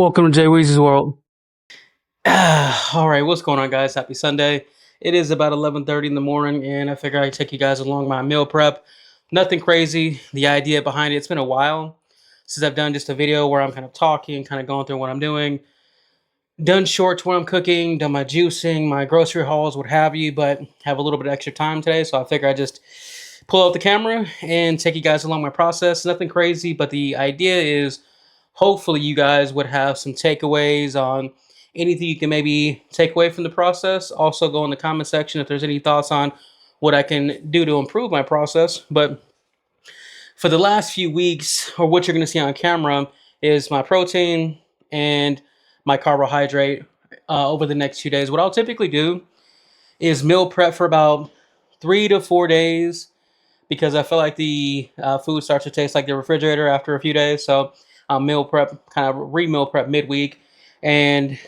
Welcome to Jay Weezy's world. All right, what's going on, guys? Happy Sunday. It is about 11:30 in the morning, and I figure I'd take you guys along my meal prep. Nothing crazy. The idea behind it's been a while since I've done just a video where I'm kind of talking, kind of going through what I'm doing. Done shorts where I'm cooking, done my juicing, my grocery hauls, what have you, but have a little bit of extra time today, so I figure I just pull out the camera and take you guys along my process. Nothing crazy, but the idea is hopefully you guys would have some takeaways on anything you can maybe take away from the process. Also, go in the comment section if there's any thoughts on what I can do to improve my process. But for the last few weeks, or what you're going to see on camera, is my protein and my carbohydrate over the next few days. What I'll typically do is meal prep for about 3 to 4 days because I feel like the food starts to taste like the refrigerator after a few days. So meal prep, kind of re-meal prep midweek, and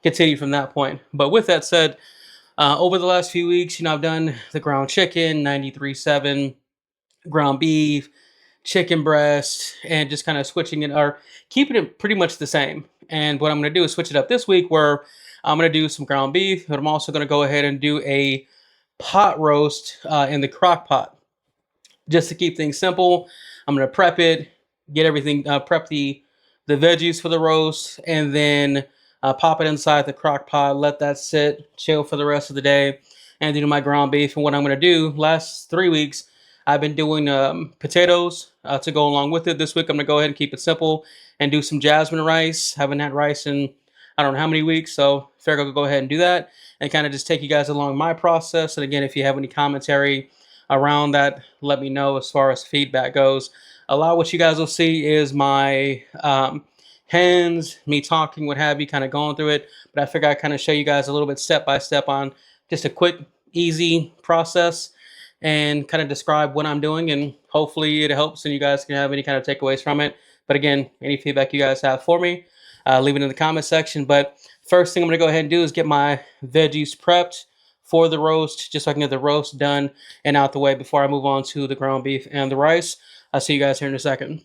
continue from that point. But with that said, over the last few weeks, I've done the ground chicken, 93.7, ground beef, chicken breast, and just kind of switching it or keeping it pretty much the same. And what I'm going to do is switch it up this week where I'm going to do some ground beef, but I'm also going to go ahead and do a pot roast in the crock pot. Just to keep things simple, I'm going to prep it, get everything, prep the veggies for the roast, and then pop it inside the crock pot, let that sit, chill for the rest of the day, and do my ground beef. And what I'm going to do, last 3 weeks, I've been doing potatoes to go along with it. This week, I'm going to go ahead and keep it simple and do some jasmine rice. Haven't had rice in I don't know how many weeks, so figure I'll go ahead and do that and kind of just take you guys along my process. And again, if you have any commentary around that, let me know as far as feedback goes. A lot of what you guys will see is my hands, me talking, what have you, kind of going through it. But I figure I kind of show you guys a little bit step by step on just a quick, easy process and kind of describe what I'm doing. And hopefully it helps and you guys can have any kind of takeaways from it. But again, any feedback you guys have for me, leave it in the comment section. But first thing I'm going to go ahead and do is get my veggies prepped for the roast, just so I can get the roast done and out the way before I move on to the ground beef and the rice. I'll see you guys here in a second.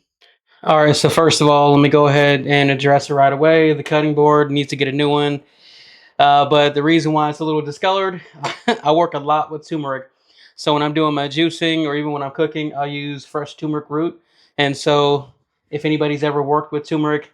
All right, so first of all, let me go ahead and address it right away. The cutting board needs to get a new one. But the reason why it's a little discolored, I work a lot with turmeric. So when I'm doing my juicing or even when I'm cooking, I'll use fresh turmeric root. And so if anybody's ever worked with turmeric,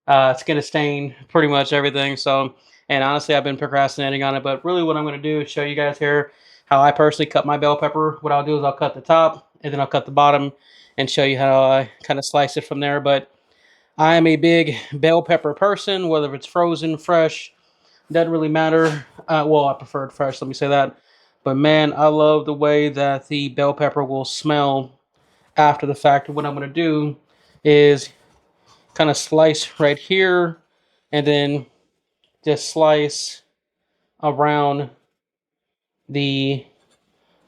it's going to stain pretty much everything. So, and honestly, I've been procrastinating on it. But really what I'm going to do is show you guys here how I personally cut my bell pepper. What I'll do is I'll cut the top and then I'll cut the bottom and show you how I kind of slice it from there. But I am a big bell pepper person, whether it's frozen, fresh, doesn't really matter. Well, I prefer it fresh, let me say that. But man, I love the way that the bell pepper will smell after the fact. What I'm going to do is kind of slice right here and then just slice around the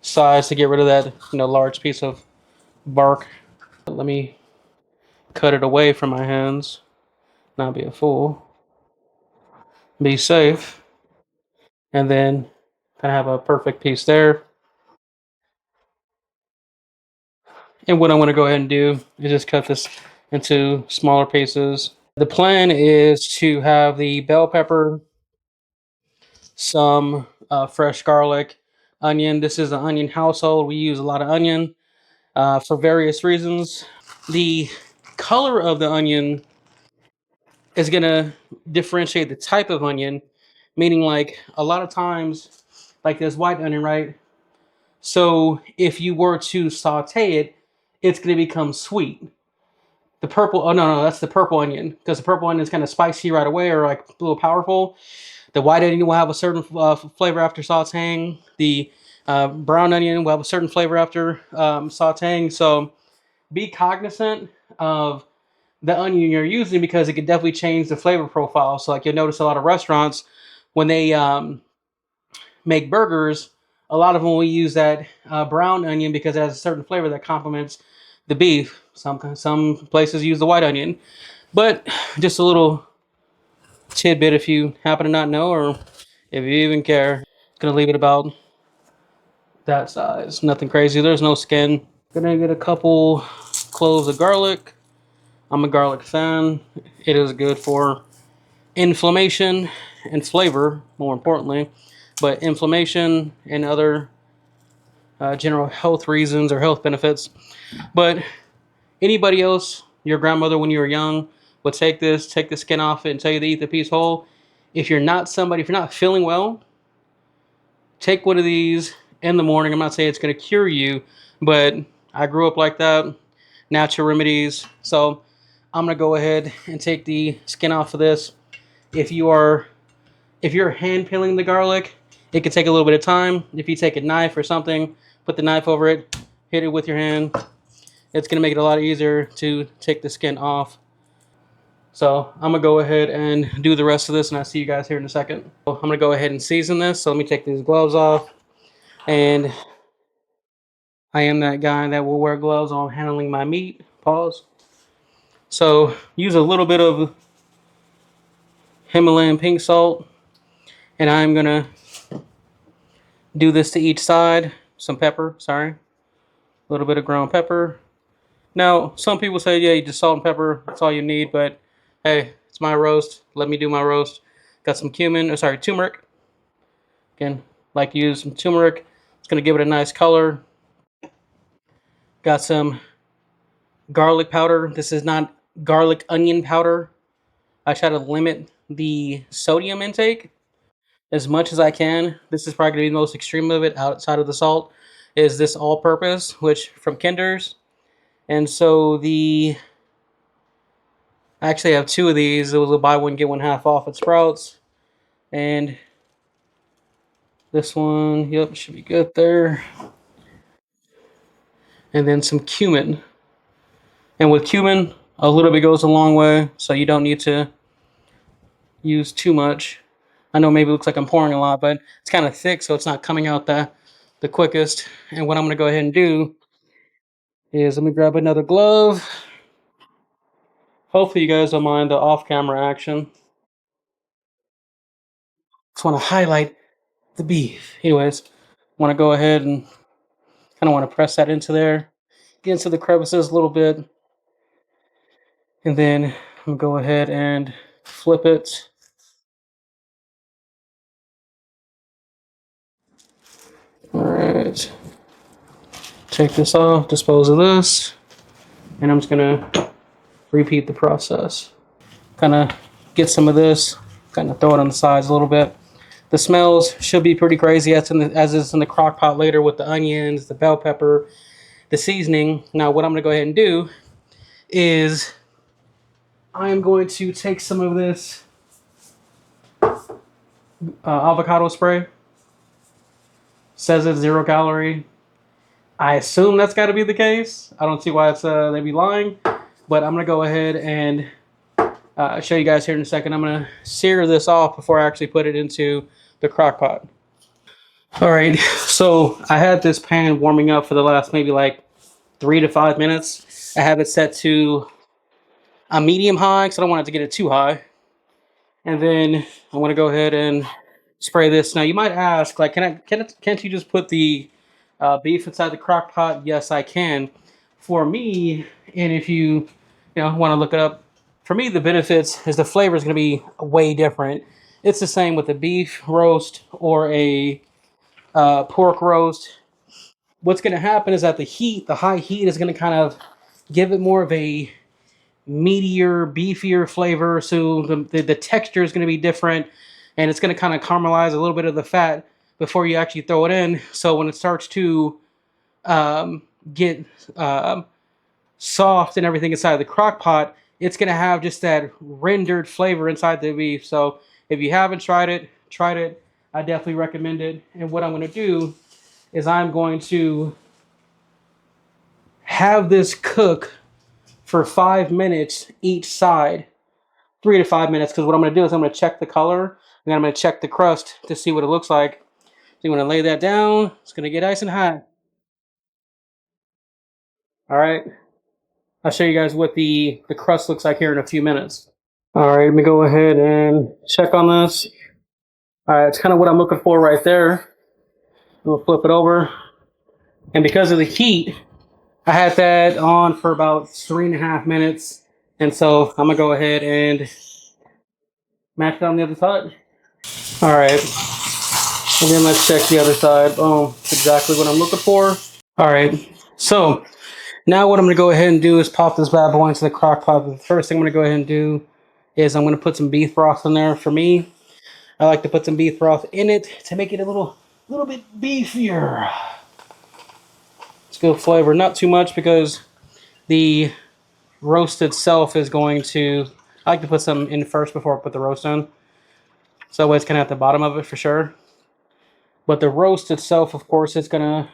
sides to get rid of that large piece of bark. Let me cut it away from my hands, not be a fool, be safe, and then kind of have a perfect piece there. And what I'm going to go ahead and do is just cut this into smaller pieces. The plan is to have the bell pepper, some fresh garlic, onion. This is an onion household. We use a lot of onion for various reasons. The color of the onion is going to differentiate the type of onion, meaning like a lot of times, like this white onion, right? So if you were to saute it, it's going to become sweet. The purple, oh no, that's the purple onion, because the purple onion is kind of spicy right away or like a little powerful. The white onion will have a certain flavor after sauteing. The brown onion will have a certain flavor after sauteing. So be cognizant of the onion you're using because it can definitely change the flavor profile. So like you'll notice a lot of restaurants when they make burgers, a lot of them will use that brown onion because it has a certain flavor that complements the beef. Some places use the white onion, but just a little tidbit if you happen to not know or if you even care. Gonna leave it about that size. Nothing crazy. There's no skin. Gonna get a couple cloves of garlic. I'm a garlic fan. It is good for inflammation and flavor, more importantly, but inflammation and other general health reasons or health benefits. But anybody else, your grandmother when you were young, would take the skin off it and tell you to eat the piece whole. If you're not feeling well, take one of these in the morning. I'm not saying it's going to cure you, but I grew up like that, natural remedies. So I'm going to go ahead and take the skin off of this. If you're hand peeling the garlic, it could take a little bit of time. If you take a knife or something, put the knife over it, hit it with your hand, it's going to make it a lot easier to take the skin off. So I'm going to go ahead and do the rest of this, and I'll see you guys here in a second. I'm going to go ahead and season this. So let me take these gloves off. And I am that guy that will wear gloves on handling my meat. Pause. So use a little bit of Himalayan pink salt. And I'm going to do this to each side. Some pepper, sorry. A little bit of ground pepper. Now, some people say, yeah, just salt and pepper, that's all you need. But hey, it's my roast. Let me do my roast. Got some turmeric. Again, like to use some turmeric. It's going to give it a nice color. Got some garlic powder. This is not garlic onion powder. I try to limit the sodium intake as much as I can. This is probably going to be the most extreme of it outside of the salt. Is this all-purpose, which from Kinder's. And so I actually have two of these. It was a buy one, get one half off at Sprouts. And this one, yep, should be good there. And then some cumin. And with cumin, a little bit goes a long way, so you don't need to use too much. I know maybe it looks like I'm pouring a lot, but it's kind of thick, so it's not coming out the quickest. And what I'm going to go ahead and do is let me grab another glove. Hopefully you guys don't mind the off-camera action. Just want to highlight the beef. Anyways, want to go ahead and kind of want to press that into there, get into the crevices a little bit, and then I'm going to go ahead and flip it. All right. Take this off, dispose of this, and I'm just going to repeat the process. Kind of get some of this, kind of throw it on the sides a little bit. The smells should be pretty crazy as is in the crock pot later with the onions, the bell pepper, the seasoning. Now what I'm going to go ahead and do is I am going to take some of this avocado spray. Says it's 0 calorie. I assume that's got to be the case. I don't see why they'd be lying. But I'm going to go ahead and show you guys here in a second. I'm going to sear this off before I actually put it into the crock pot. All right, so I had this pan warming up for the last maybe like 3 to 5 minutes. I have it set to a medium high because I don't want it to get it too high. And then I'm going to go ahead and spray this. Now you might ask, like, can't you just put the beef inside the crock pot? Yes, I can. For me, and if you want to look it up, for me the benefits is the flavor is going to be way different. It's the same with a beef roast or a pork roast. What's going to happen is that the high heat is going to kind of give it more of a meatier, beefier flavor. So the texture is going to be different, and it's going to kind of caramelize a little bit of the fat before you actually throw it in. So when it starts to get soft and everything inside the crock pot, it's going to have just that rendered flavor inside the beef. So if you haven't tried it, I definitely recommend it. And what I'm going to do is I'm going to have this cook for 5 minutes each side, 3 to 5 minutes, because what I'm going to do is I'm going to check the color, and then I'm going to check the crust to see what it looks like. So you want to lay that down. It's going to get nice and hot. All right. I'll show you guys what the crust looks like here in a few minutes. All right, let me go ahead and check on this. All right, it's kind of what I'm looking for right there. We'll flip it over. And because of the heat, I had that on for about 3.5 minutes. And so I'm gonna go ahead and match it on the other side. All right, and then let's check the other side. Boom, exactly what I'm looking for. All right, so now what I'm gonna go ahead and do is pop this bad boy into the crock pot. The first thing I'm gonna go ahead and do is I'm gonna put some beef broth in there. For me, I like to put some beef broth in it to make it a little bit beefier. It's good flavor, not too much because the roast itself is going to. I like to put some in first before I put the roast in, so that way it's kind of at the bottom of it for sure. But the roast itself, of course, is gonna,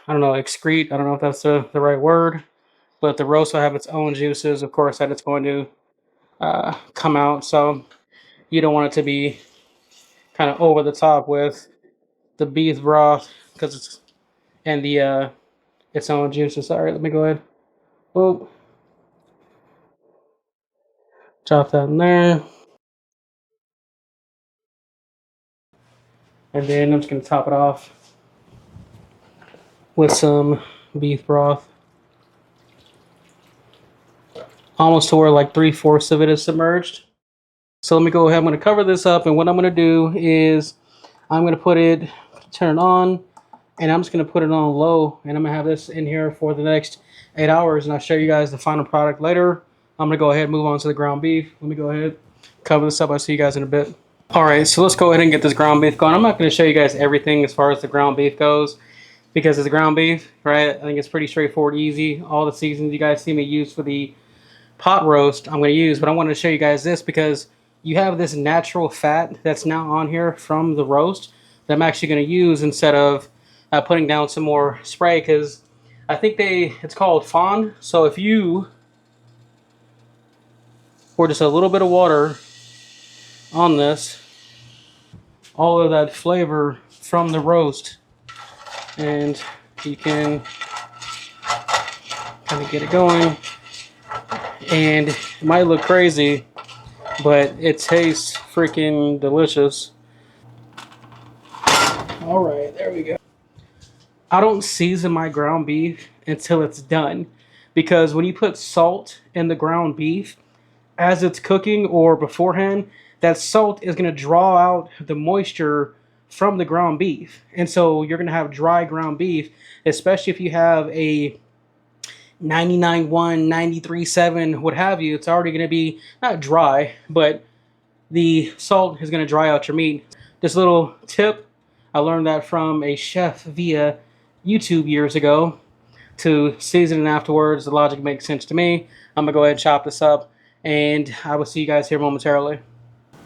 I don't know, excrete. I don't know if that's the right word, but the roast will have its own juices, of course, that it's going to come out. So you don't want it to be kind of over the top with the beef broth because it's and the its own juices. All right, let me go ahead. Oh, drop that in there, and then I'm just gonna top it off with some beef broth, almost to where like 3/4 of it is submerged. So let me go ahead. I'm gonna cover this up, and what I'm gonna do is I'm gonna turn it on, and I'm just gonna put it on low, and I'm gonna have this in here for the next 8 hours, and I'll show you guys the final product later. I'm gonna go ahead and move on to the ground beef. Let me go ahead, cover this up. I'll see you guys in a bit. All right, so let's go ahead and get this ground beef going. I'm not gonna show you guys everything as far as the ground beef goes because it's ground beef, right? I think it's pretty straightforward, easy. All the seasons you guys see me use for the pot roast I'm going to use, but I wanted to show you guys this because you have this natural fat that's now on here from the roast that I'm actually going to use instead of putting down some more spray because I think it's called Fond. So if you pour just a little bit of water on this, all of that flavor from the roast, and you can kind of get it going, and it might look crazy, but it tastes freaking delicious. All right, there we go. I don't season my ground beef until it's done because when you put salt in the ground beef as it's cooking or beforehand, that salt is going to draw out the moisture from the ground beef. And so you're going to have dry ground beef, especially if you have a 99.1, 93.7, what have you. It's already going to be not dry, but the salt is going to dry out your meat. This little tip, I learned that from a chef via YouTube years ago. To season it afterwards, the logic makes sense to me. I'm gonna go ahead and chop this up, and I will see you guys here momentarily.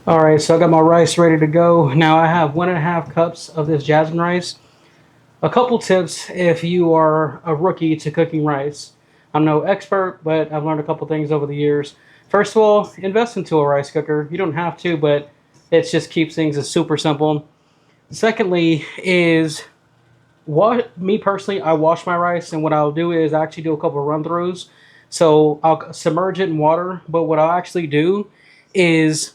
All right, so I got my rice ready to go. Now I have 1.5 cups of this jasmine rice. A couple tips if you are a rookie to cooking rice. I'm no expert, but I've learned a couple things over the years. First of all, invest into a rice cooker. You don't have to, but it just keeps things as super simple. Secondly, is what me personally, I wash my rice, and what I'll do is I actually do a couple of run throughs. So I'll submerge it in water, but what I'll actually do is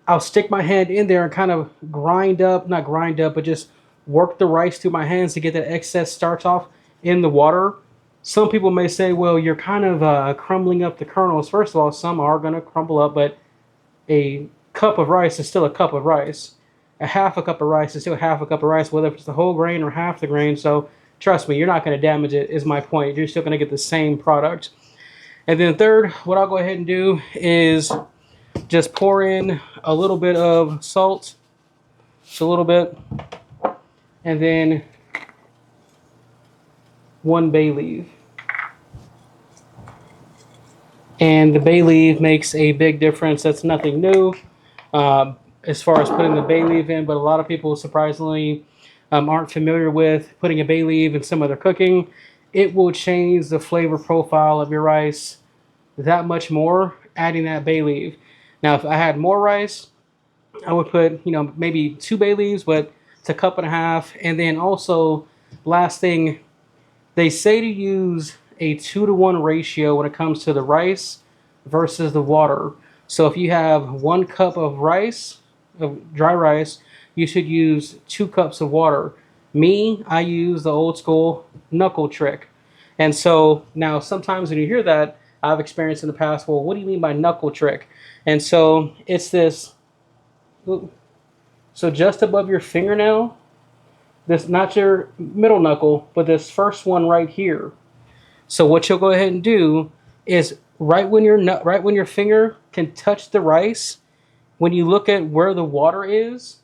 I'll stick my hand in there and kind of not grind up, but just work the rice through my hands to get that excess starch off in the water. Some people may say, well, you're kind of crumbling up the kernels. First of all, some are going to crumble up, but a cup of rice is still a cup of rice. A half a cup of rice is still half a cup of rice, whether it's the whole grain or half the grain. So trust me, you're not going to damage it, is my point. You're still going to get the same product. And then third, what I'll go ahead and do is just pour in a little bit of salt, just a little bit, and then 1 bay leaf. And the bay leaf makes a big difference. That's nothing new as far as putting the bay leaf in, but a lot of people surprisingly aren't familiar with putting a bay leaf in some of their cooking. It will change the flavor profile of your rice that much more, adding that bay leaf. Now, if I had more rice, I would put, maybe 2 bay leaves, but it's a cup and a half. And then also, last thing, they say to use a 2-to-1 ratio when it comes to the rice versus the water. So if you have 1 cup of rice, of dry rice, you should use 2 cups of water. Me, I use the old school knuckle trick. And so now sometimes when you hear that, I've experienced in the past, well, what do you mean by knuckle trick? And so it's this, so just above your fingernail, this, not your middle knuckle, but this first one right here. So what you'll go ahead and do is right when your finger can touch the rice, when you look at where the water is,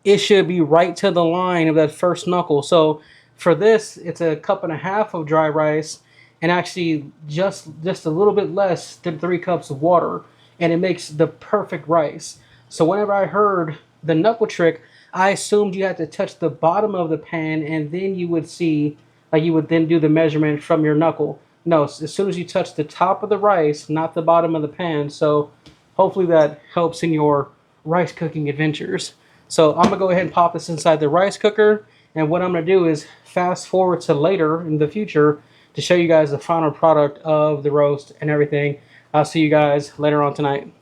it should be right to the line of that first knuckle. So for this, it's a cup and a half of dry rice, and actually just a little bit less than 3 cups of water, and it makes the perfect rice. So whenever I heard the knuckle trick, I assumed you had to touch the bottom of the pan, and then you would see, like you would then do the measurement from your knuckle. No, as soon as you touch the top of the rice, not the bottom of the pan. So hopefully that helps in your rice cooking adventures. So I'm gonna go ahead and pop this inside the rice cooker, and what I'm gonna do is fast forward to later in the future to show you guys the final product of the roast and everything. I'll see you guys later on tonight.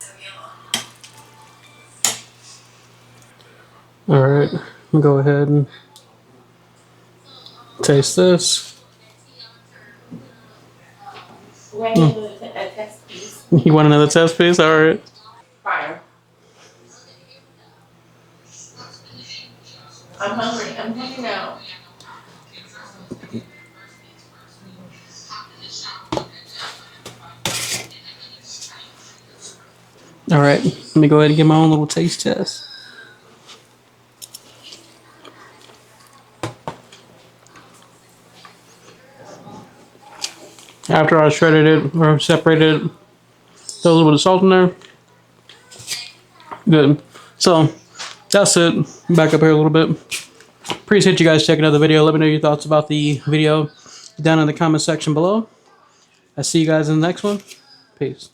All right, I'm gonna go ahead and taste this. You want another test piece? All right. Fire. I'm hungry. I'm hungry now. All right, let me go ahead and get my own little taste test. After I shredded it or separated it, throw a little bit of salt in there. Good. So that's it. Back up here a little bit. Appreciate you guys checking out the video. Let me know your thoughts about the video down in the comment section below. I'll see you guys in the next one. Peace.